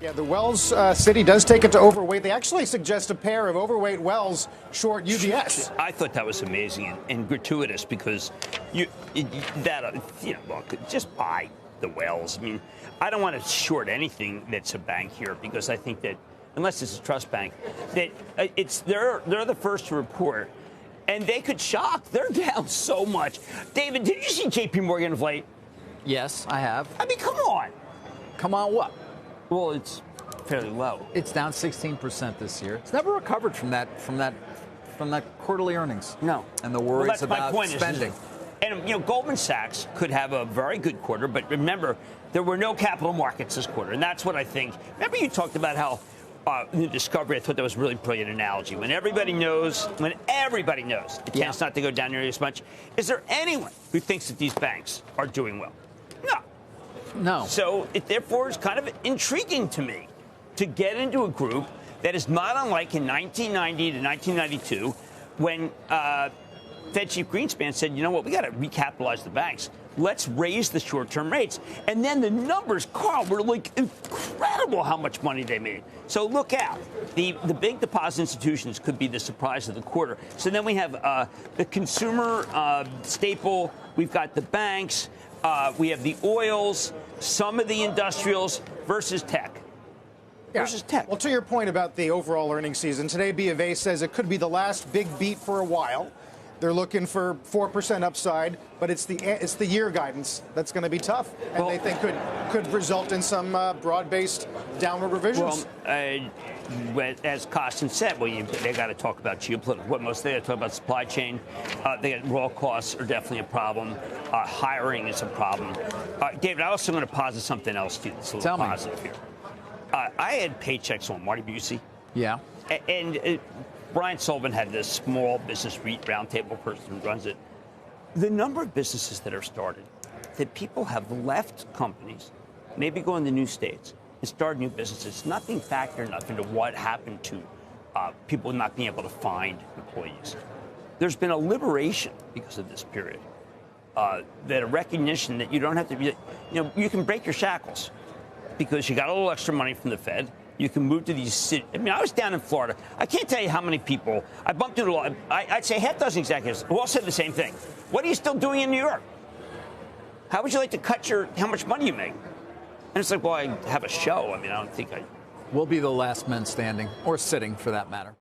Yeah, the Wells City does take it to overweight. They actually suggest a pair of overweight Wells short UBS. I thought that was amazing and gratuitous because look, just buy the Wells. I mean, I don't want to short anything that's a bank here because I think that unless it's a trust bank, that they're the first to report, and they could shock. They're down so much. David, did you see J.P. Morgan of late? Yes, I have. I mean, come on. Come on, what? Well, it's fairly low. It's down 16% this year. It's never recovered from that quarterly earnings. No. And the worries about spending. And, Goldman Sachs could have a very good quarter, but remember, there were no capital markets this quarter, and that's what I think. Remember you talked about how in the Discovery, I thought that was a really brilliant analogy. When everybody knows, it tends not to go down nearly as much. Is there anyone who thinks that these banks are doing well? No. So it therefore is kind of intriguing to me to get into a group that is not unlike in 1990 to 1992 when Fed Chief Greenspan said, you know what, we got to recapitalize the banks. Let's raise the short-term rates. And then the numbers, Carl, were like incredible how much money they made. So look out. The big deposit institutions could be the surprise of the quarter. So then we have the consumer staple. We've got the banks. We have the oils, some of the industrials versus tech. Versus tech. Well, to your point about the overall earnings season, today B of A says it could be the last big beat for a while. They're looking for 4% upside, but it's the year guidance that's going to be tough, and they think could result in some broad-based downward revisions. Well, as Costin said, they got to talk about geopolitical. What most they got to talk about supply chain. They got raw costs are definitely a problem. Hiring is a problem. David, I also want to posit something else to you that's a little positive here. I had paychecks on Marty Busey. Yeah. And Brian Sullivan had this small business REIT roundtable person who runs it. The number of businesses that are started, that people have left companies, maybe going to new states, and start new businesses. Nothing factored enough into what happened to people not being able to find employees. There's been a liberation because of this period. That a recognition that you don't have to be, you can break your shackles because you got a little extra money from the Fed. You can move to these cities. I mean, I was down in Florida. I can't tell you how many people I bumped into. I'd say half dozen executives who all said the same thing. What are you still doing in New York? How would you like to cut how much money you make? And it's like, well, I have a show. I mean, I don't think I. We'll be the last men standing, or sitting for that matter.